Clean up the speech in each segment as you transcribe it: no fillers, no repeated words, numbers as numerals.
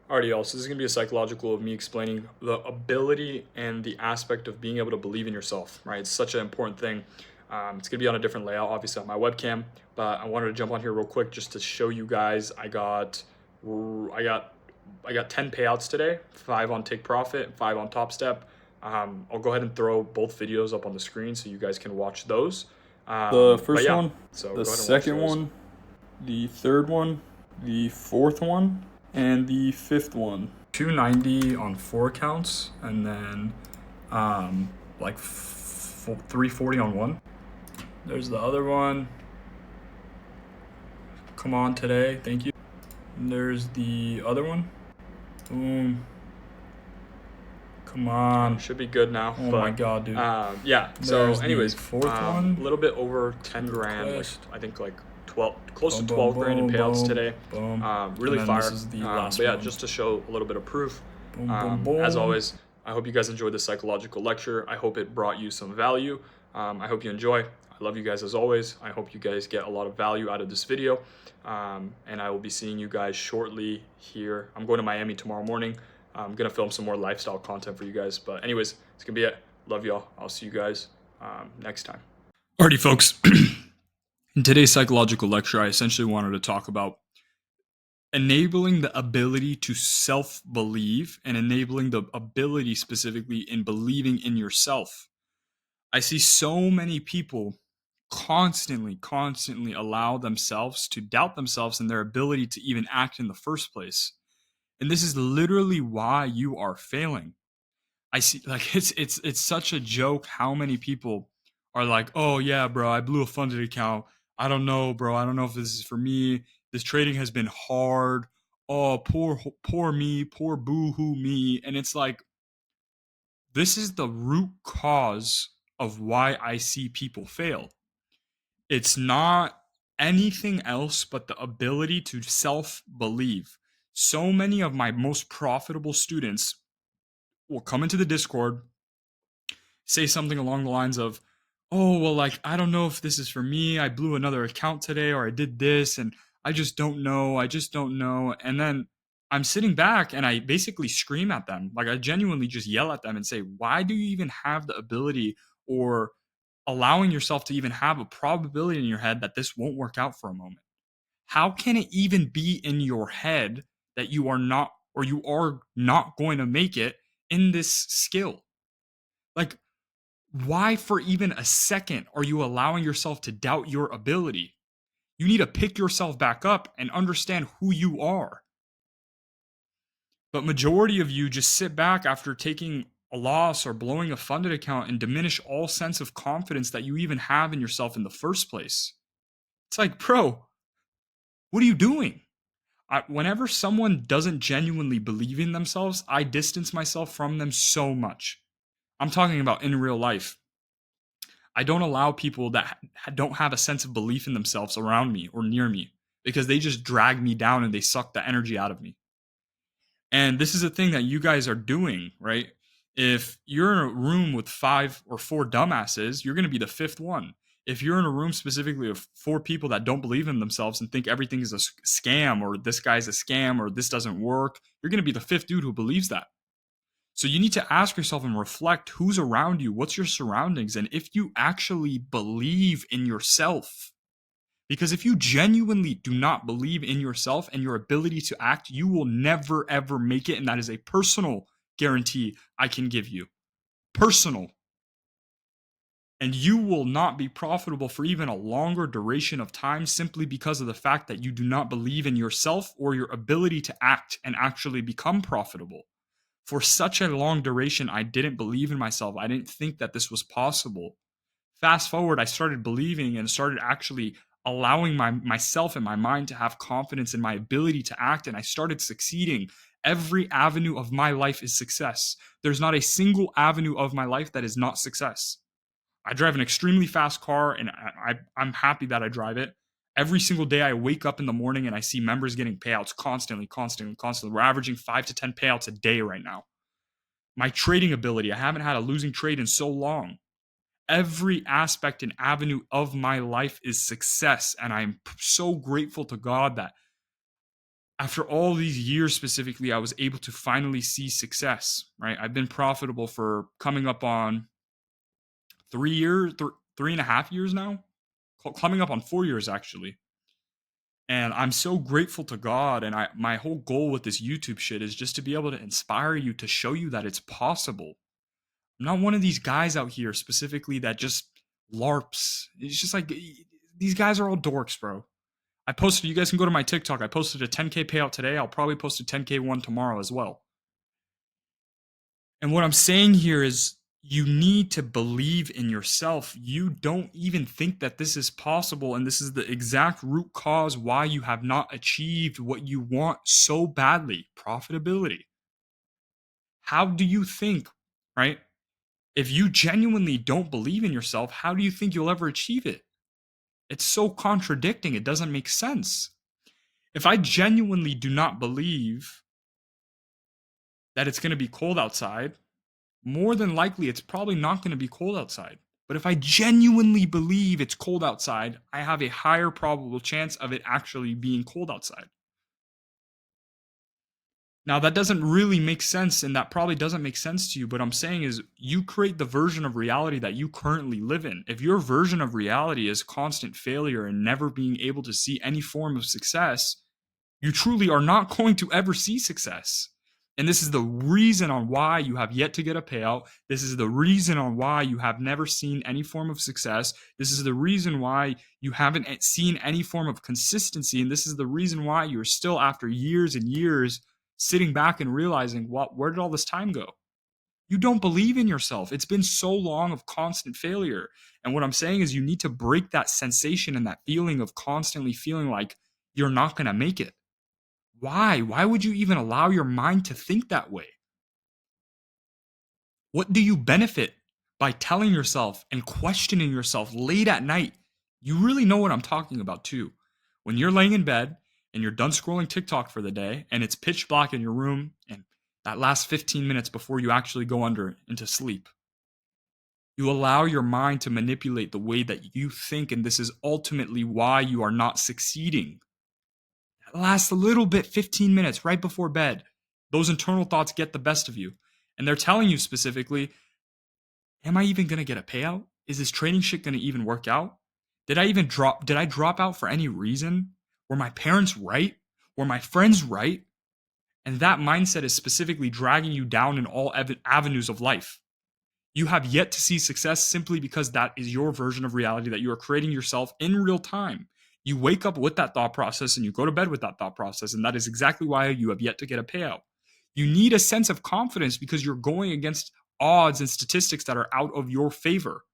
Alrighty, y'all. So this is gonna be a psychological of me explaining the ability and the aspect of being able to believe in yourself. Right, it's such an important thing. It's gonna be on a different layout, obviously on my webcam, but I wanted to jump on here real quick just to show you guys. I got, I got 10 payouts today. 5 on Take Profit, 5 on Top Step. I'll go ahead and throw both videos up on the screen so you guys can watch those. The But first yeah, one, so the go ahead and watch second those. one, the third one, the fourth one, and the fifth one. 290 on 4 accounts, and then like 340 on one. There's the other one. Come on today, thank you. And there's the other one. Boom. Come on. Should be good now. Oh but, my god, dude. Yeah. So, There's anyways, the fourth one. a little bit over 10 grand. Like, I think like 12, close to 12 grand in payouts today. Really and fire. this is the last but yeah, one. just to show a little bit of proof. Boom, boom, boom. As always, I hope you guys enjoyed this psychological lecture. I hope it brought you some value. I hope you enjoy. I love you guys as always. I hope you guys get a lot of value out of this video. And I will be seeing you guys shortly here. I'm going to Miami tomorrow morning. I'm going to film some more lifestyle content for you guys. But anyways, it's going to be it. Love y'all. I'll see you guys next time. Alrighty, folks. In today's psychological lecture, I essentially wanted to talk about enabling the ability to self-believe and enabling the ability specifically in believing in yourself. I see so many people constantly allow themselves to doubt themselves and their ability to even act in the first place. And this is literally why you are failing. I see, like, it's such a joke how many people are like, "Oh yeah, bro, I blew a funded account. I don't know, bro. I don't know if this is for me. This trading has been hard. Oh, poor me, poor boo-hoo me." And it's like, this is the root cause of why I see people fail. It's not anything else but the ability to self-believe. So many of my most profitable students will come into the Discord, say something along the lines of, "Oh, well, like, I don't know if this is for me. I blew another account today, or I did this, and I just don't know. I just don't know." And then I'm sitting back and I basically scream at them. Like, I genuinely just yell at them and say, "Why do you even have the ability or allowing yourself to even have a probability in your head that this won't work out for a moment? How can it even be in your head that you are not, or you are not going to make it in this skill? Like, why for even a second are you allowing yourself to doubt your ability? You need to pick yourself back up and understand who you are. But majority of you just sit back after taking a loss or blowing a funded account and diminish all sense of confidence that you even have in yourself in the first place. It's like, bro, what are you doing? Whenever someone doesn't genuinely believe in themselves, I distance myself from them so much. I'm talking about in real life. I don't allow people that don't have a sense of belief in themselves around me or near me because they just drag me down and they suck the energy out of me. And this is a thing that you guys are doing, right? If you're in a room with 5 or 4 dumbasses, you're going to be the fifth one. If you're in a room specifically of 4 people that don't believe in themselves and think everything is a scam, or this guy's a scam, or this doesn't work, you're going to be the fifth dude who believes that. So you need to ask yourself and reflect who's around you, what's your surroundings, and if you actually believe in yourself. Because if you genuinely do not believe in yourself and your ability to act, you will never ever make it. And that is a personal guarantee I can give you. Personal. And you will not be profitable for even a longer duration of time simply because of the fact that you do not believe in yourself or your ability to act and actually become profitable. For such a long duration, I didn't believe in myself. I didn't think that this was possible. Fast forward, I started believing and started actually allowing myself and my mind to have confidence in my ability to act, and I started succeeding. Every avenue of my life is success. There's not a single avenue of my life that is not success. I drive an extremely fast car, and I'm happy that I drive it. Every single day I wake up in the morning and I see members getting payouts constantly. We're averaging 5 to 10 payouts a day right now. My trading ability, I haven't had a losing trade in so long. Every aspect and avenue of my life is success. And I'm so grateful to God that After all these years specifically, I was able to finally see success, right? I've been profitable for coming up on 3 years, 3.5 years now, coming up on 4 years actually. And I'm so grateful to God. And my whole goal with this YouTube shit is just to be able to inspire you, to show you that it's possible. I'm not one of these guys out here specifically that just LARPs. It's just like these guys are all dorks, bro. I posted, you guys can go to my TikTok. I posted a 10K payout today. I'll probably post a 10K one tomorrow as well. And what I'm saying here is you need to believe in yourself. You don't even think that this is possible. And this is the exact root cause why you have not achieved what you want so badly, profitability. How do you think, right? If you genuinely don't believe in yourself, how do you think you'll ever achieve it? It's so contradicting. It doesn't make sense. If I genuinely do not believe that it's going to be cold outside, more than likely it's probably not going to be cold outside. But if I genuinely believe it's cold outside, I have a higher probable chance of it actually being cold outside. Now, that doesn't really make sense, and that probably doesn't make sense to you, but I'm saying is you create the version of reality that you currently live in. If your version of reality is constant failure and never being able to see any form of success, you truly are not going to ever see success. And this is the reason on why you have yet to get a payout. This is the reason on why you have never seen any form of success. This is the reason why you haven't seen any form of consistency. And this is the reason why you're still, after years and years, sitting back and realizing, what, where did all this time go? You don't believe in yourself. It's been so long of constant failure. And what I'm saying is you need to break that sensation and that feeling of constantly feeling like you're not going to make it. Why? Why would you even allow your mind to think that way? What do you benefit by telling yourself and questioning yourself late at night? You really know what I'm talking about too. When you're laying in bed and you're done scrolling TikTok for the day and it's pitch black in your room and that last 15 minutes before you actually go under into sleep, you allow your mind to manipulate the way that you think, and this is ultimately why you are not succeeding. It lasts a little bit, 15 minutes right before bed. Those internal thoughts get the best of you. And they're telling you specifically, am I even going to get a payout? Is this trading shit going to even work out? Did I drop out for any reason? Were my parents right? Were my friends right? And that mindset is specifically dragging you down in all avenues of life. You have yet to see success simply because that is your version of reality that you are creating yourself in real time. You wake up with that thought process and you go to bed with that thought process, and that is exactly why you have yet to get a payout. You need a sense of confidence because you're going against odds and statistics that are out of your favor.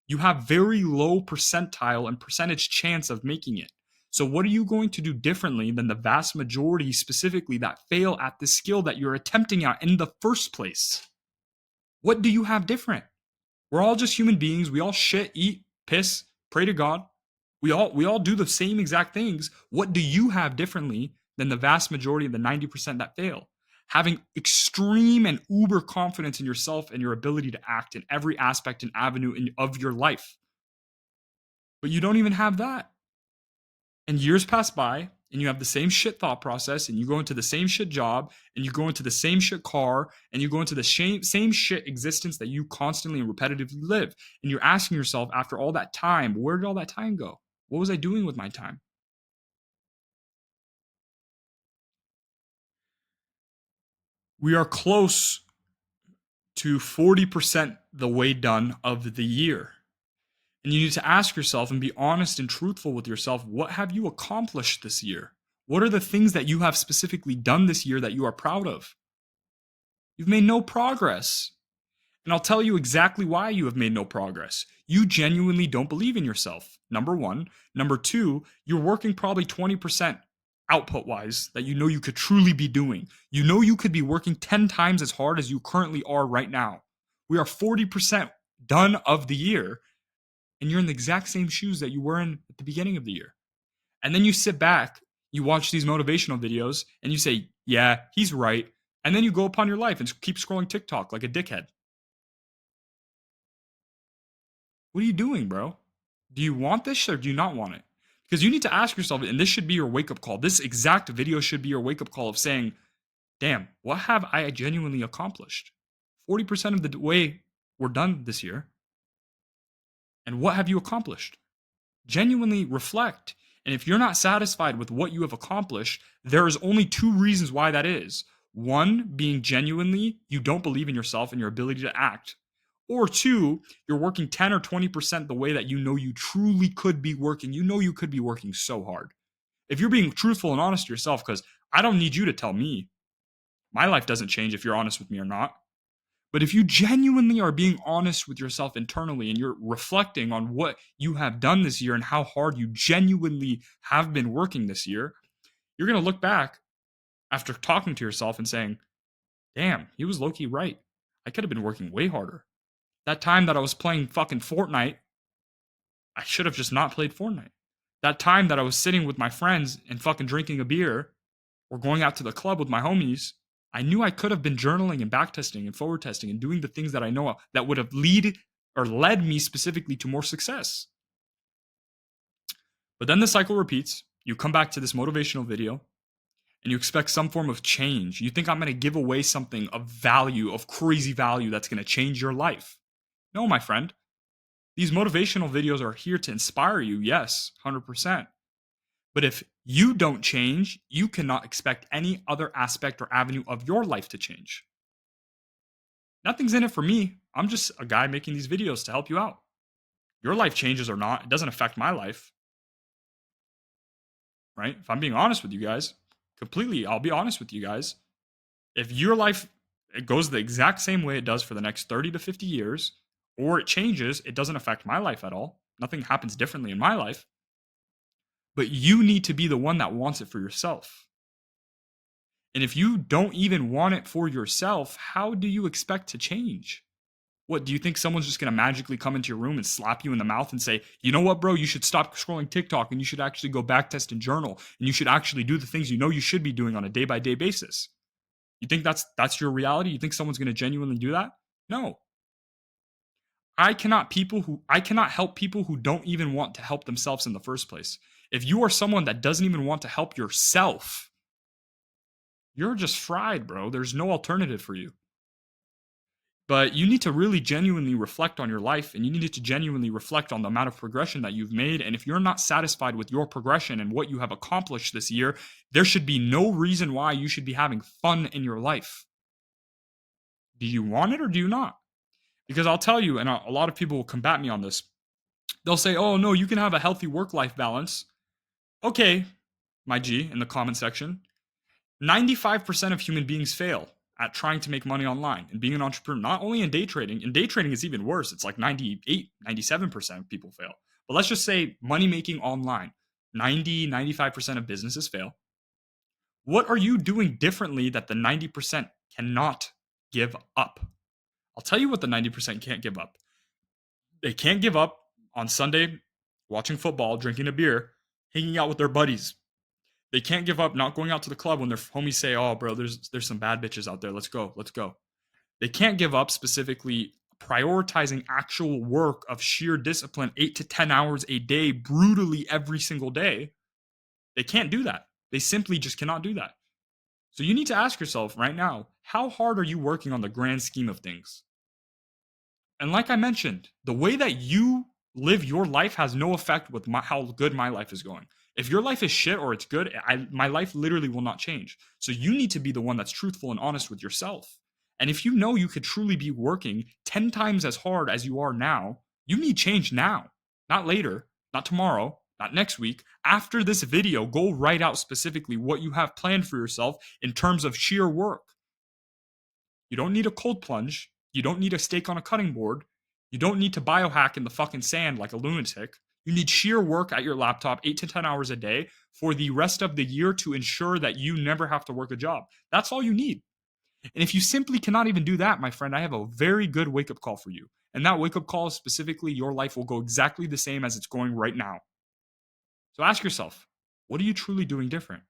You have very low percentile and percentage chance of making it. So, what are you going to do differently than the vast majority, specifically, that fail at the skill that you're attempting at in the first place? What do you have different? We're all just human beings. We all shit, eat, piss, pray to God. We all do the same exact things. What do you have differently than the vast majority of the 90% that fail? Having extreme and uber confidence in yourself and your ability to act in every aspect and avenue of your life. But you don't even have that. And years pass by and you have the same shit thought process and you go into the same shit job and you go into the same shit car and you go into the same shit existence that you constantly and repetitively live. And you're asking yourself, after all that time, where did all that time go? What was I doing with my time? We are close to 40% the way done of the year. And you need to ask yourself and be honest and truthful with yourself. What have you accomplished this year? What are the things that you have specifically done this year that you are proud of? You've made no progress. And I'll tell you exactly why you have made no progress. You genuinely don't believe in yourself, number one. Number two, you're working probably 20% output wise that you know you could truly be doing. You know you could be working 10 times as hard as you currently are right now. We are 40% done of the year, and you're in the exact same shoes that you were in at the beginning of the year. And then you sit back, you watch these motivational videos, and you say, yeah, he's right. And then you go upon your life and keep scrolling TikTok like a dickhead. What are you doing, bro? Do you want this or do you not want it? Because you need to ask yourself, and this should be your wake up call. This exact video should be your wake up call of saying, damn, what have I genuinely accomplished? 40% of the way we're done this year. And what have you accomplished? Genuinely reflect. And if you're not satisfied with what you have accomplished, there is only two reasons why that is. One, being genuinely you don't believe in yourself and your ability to act. Or two, you're working 10 or 20% the way that you know you truly could be working. You know you could be working so hard. If you're being truthful and honest to yourself, because I don't need you to tell me. My life doesn't change if you're honest with me or not. But if you genuinely are being honest with yourself internally and you're reflecting on what you have done this year and how hard you genuinely have been working this year, you're going to look back after talking to yourself and saying, damn, he was low key right. I could have been working way harder. That time that I was playing fucking Fortnite, I should have just not played Fortnite. That time that I was sitting with my friends and fucking drinking a beer or going out to the club with my homies, I knew I could have been journaling and backtesting and forward testing and doing the things that I know that would have led me specifically to more success. But then the cycle repeats. You come back to this motivational video and you expect some form of change. You think I'm going to give away something of value, of crazy value that's going to change your life. No, my friend. These motivational videos are here to inspire you, yes, 100%. But if you don't change, you cannot expect any other aspect or avenue of your life to change. Nothing's in it for me. I'm just a guy making these videos to help you out. Your life changes or not, it doesn't affect my life. Right? If I'm being honest with you guys, completely, I'll be honest with you guys. If your life it goes the exact same way it does for the next 30 to 50 years, or it changes, it doesn't affect my life at all. Nothing happens differently in my life. But you need to be the one that wants it for yourself. And if you don't even want it for yourself, how do you expect to change? What, do you think someone's just going to magically come into your room and slap you in the mouth and say, you know what, bro, you should stop scrolling TikTok and you should actually go backtest and journal and you should actually do the things you know you should be doing on a day by day basis? You think that's your reality? You think someone's going to genuinely do that? No. I cannot help people who don't even want to help themselves in the first place. If you are someone that doesn't even want to help yourself, you're just fried, bro. There's no alternative for you. But you need to really genuinely reflect on your life and you need to genuinely reflect on the amount of progression that you've made. And if you're not satisfied with your progression and what you have accomplished this year, there should be no reason why you should be having fun in your life. Do you want it or do you not? Because I'll tell you, and a lot of people will combat me on this. They'll say, oh, no, you can have a healthy work-life balance. Okay, my G, in the comment section. 95% of human beings fail at trying to make money online and being an entrepreneur, not only in day trading. In day trading, it's even worse. It's like 98, 97% of people fail. But let's just say money making online, 90, 95% of businesses fail. What are you doing differently that the 90% cannot give up? I'll tell you what the 90% can't give up. They can't give up on Sunday watching football, drinking a beer, hanging out with their buddies. They can't give up not going out to the club when their homies say, "Oh, bro, there's some bad bitches out there. Let's go, let's go." They can't give up specifically prioritizing actual work of sheer discipline, 8 to 10 hours a day, brutally every single day. They can't do that. They simply just cannot do that. So you need to ask yourself right now, how hard are you working on the grand scheme of things? And like I mentioned, the way that you live your life has no effect with how good my life is going. If your life is shit or it's good, my life literally will not change. So you need to be the one that's truthful and honest with yourself. And if you know you could truly be working 10 times as hard as you are now, you need change now, not later, not tomorrow, not next week. After this video, go write out specifically what you have planned for yourself in terms of sheer work. You don't need a cold plunge. You don't need a steak on a cutting board. You don't need to biohack in the fucking sand like a lunatic. You need sheer work at your laptop 8 to 10 hours a day for the rest of the year to ensure that you never have to work a job. That's all you need. And if you simply cannot even do that, my friend, I have a very good wake up call for you. And that wake up call is specifically your life will go exactly the same as it's going right now. So ask yourself, what are you truly doing different?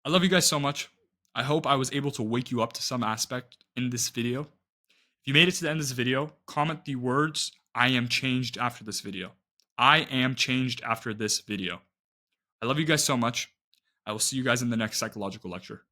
I love you guys so much. I hope I was able to wake you up to some aspect in this video. If you made it to the end of this video, comment the words I am changed after this video. I am changed after this video. I love you guys so much. I will see you guys in the next psychological lecture.